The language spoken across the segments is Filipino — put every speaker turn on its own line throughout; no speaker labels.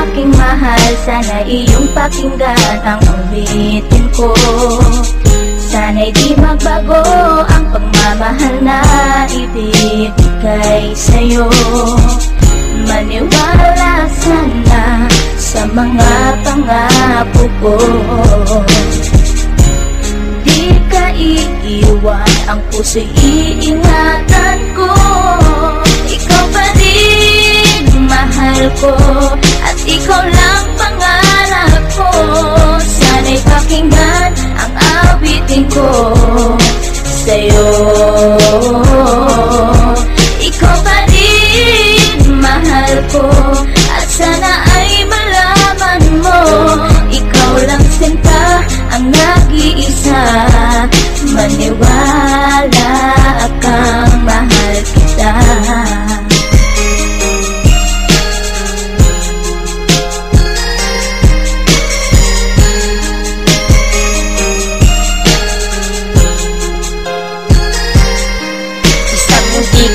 aking mahal, sana iyong pakinggan ang awitin ko. Sana'y di magbago ang pagmamahal na ibibigay sa'yo. Maniwala sana sa mga pangako ko. Di ka iiwan, ang puso'y iingatan ko. Ikaw pa rin mahal ko, at ikaw lang pangarap ko. Sana'y pakinggan ang awitin ko sa'yo. Ikaw pa rin mahal ko, at sana ay malaman mo, ikaw lang sinta ang nag-iisa. Maniwala kang mahal kita.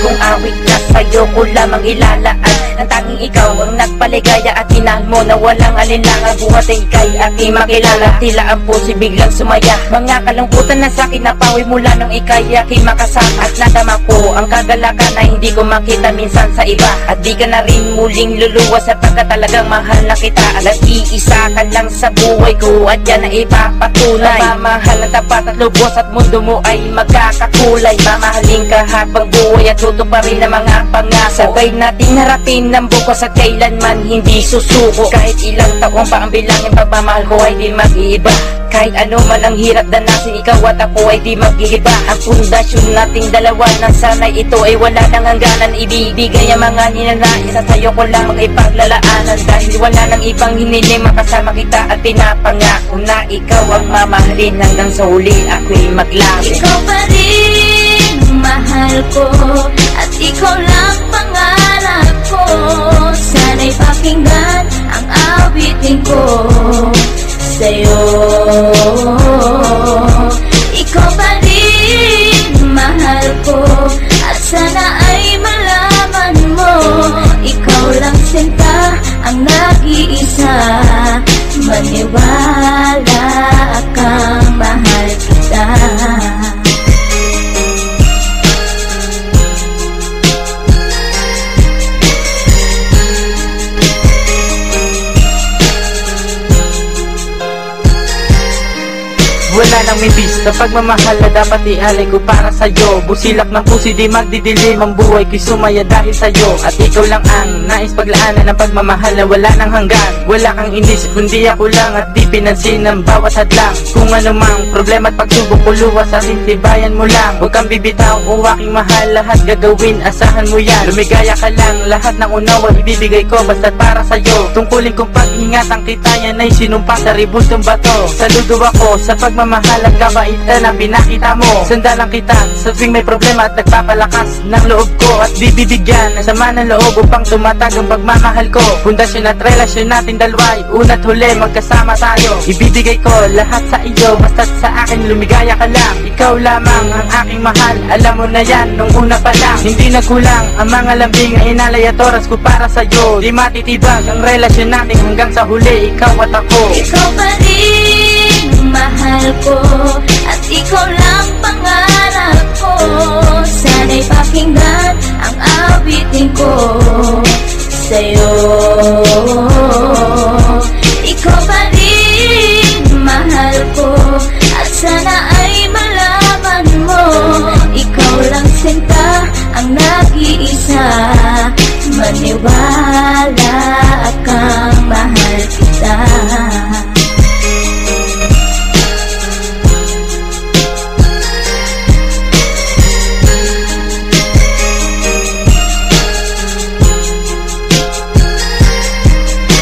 Kung awit na sa'yo ko lamang ilalaan, ang tanging ikaw ang nagpaligaya at tinahal mo na walang alinlangan. Buhat ay ika'y aking makilala, tila ang puso'y biglang sumaya. Mga kalungkutan na sa'kin napawi mula nung ika'y aking makasama, at nadama ko ang kagalakan na hindi ko makita minsan sa iba. At di ka na rin muling luluwas sapagkat talagang mahal na kita. Nag-iisa ka lang sa buhay ko, at yan ay ipapatunay. Mamahal na tapat at lubos, at mundo mo ay magkakakulay. Mamahalin ka habang buhay at tuto pa rin ang mga pangako. Sabay natin harapin ng bukas at kailanman hindi susuko. Kahit ilang taong pa ang bilangin, pagmamahal ko ay di mag-iiba. Kahit ano man ang hirap danasin, ikaw at ako ay di mag-iiba. Ang pundasyon nating dalawa na sana'y ito ay wala nang hangganan. Ibibigay ang mga ninanais, sa sayo ko lang magipaglalaanan. Dahil wala nang ibang hiniling, makasama kita at pinapangako na ikaw ang mamahalin hanggang sa huli ako'y maglaho.
Ikaw pa rin mahal ko, at ikaw lang pangarap ko. Sana'y pakinggan ang awitin ko sa'yo. Ikaw pa rin mahal ko, at sana ay malaman mo, ikaw lang sinta ang nag-iisa. Maniwala kang mahal kita.
Wala nang mibis sa pagmamahal na dapat ialay ko para sa'yo. Busilak ng puso di magdidilim, ang buhay ko'y sumaya dahil sa'yo. At ikaw lang ang nais paglaanan ng pagmamahal na wala nang hanggan. Wala kang inisip kundi ako lang, at di pinansin ang bawat hadlang. Kung ano mang problema at pagsubok ko luwas, sa sintibayan mo lang. Huwag kang bibitaw o aking mahal, lahat gagawin, asahan mo yan. Lumigaya ka lang, lahat ng unawa ibibigay ko basta't para sa'yo. Tungkulin kong pag-ingatan kita, yan ay sinumpa sa ribultong bato. Saludo ako sa pagmamahal at kabaitan na pinakita mo. Sandalan kita sa tuwing may problema at nagpapalakas ng loob ko, at bibibigyan ng sama ng loob upang tumatag ang pagmamahal ko. Pundasyon at relasyon natin dalawa'y una't huli magkasama tayo. Ibibigay ko lahat sa iyo basta't sa akin lumigaya ka lang. Ikaw lamang ang aking mahal, alam mo na yan nung una pa lang. Hindi nagkulang ang mga lambing ay inalay at oras ko para sa'yo. Di matitibag ang relasyon natin hanggang sa huli, ikaw at ako.
Ikaw pa rin mahal ko, at ikaw lang pangarap ko. Sana'y pakinggan ang awitin ko sa'yo. Ikaw pa rin mahal ko, at sana ay malaman mo, ikaw lang sinta ang nag-iisa. Maniwala kang mahal kita.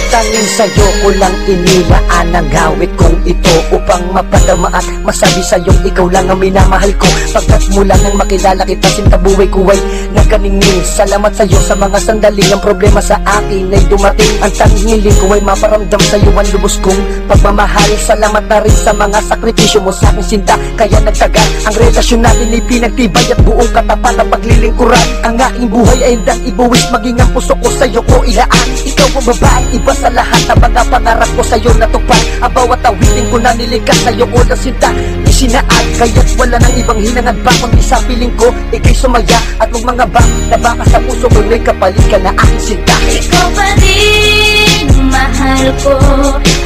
Tanging sa'yo ko lang inilaan ang gawit kong ito, upang mapadama at masabi sa'yong ikaw lang ang minamahal ko. Pagkat mula nang makilala kita, sinta buhay ko ay nagkaningning. Salamat sa'yo sa mga sandaling ang problema sa akin ay dumating. Ang tanging hiling ko ay maparamdam sa'yo ang lubos kong pagmamahal. Salamat na rin sa mga sakripisyo mo sa aking sinta, kaya nagtagal ang relasyon natin ay pinagtibay at buong katapat na paglilingkuran. Ang aking buhay ay hindang ibuwis, maging ang puso ko sa'yo ko ilaan. Ikaw ang babae, iba sa lahat ng mga pangarap ko sa'yo natupad. Ang bawat awitin ko na nilikas sa'yo ko na sinta isinaad, kaya't wala nang ibang hinangad pa kundi sa piling ko, ikay sumaya at magmangabang na baka sa puso ko may kapalit ka na aking sinta.
Ikaw pa rin mahal ko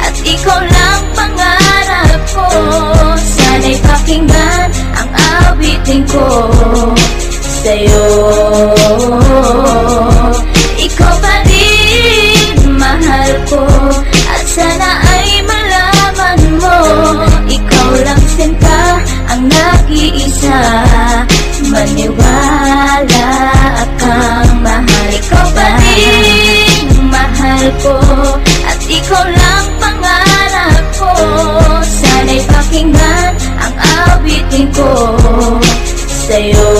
at ikaw lang pangarap ko. Sana'y pakinggan ang awitin ko sa'yo. Ikaw pa rin mahal ko at sana ay malaman mo, ikaw lang sinta ang nag-iisa. Maniwala kang mahal. Ikaw pa rin mahal ko at ikaw lang pangarap ko. Sana'y pakinggan ang awitin ko sa'yo.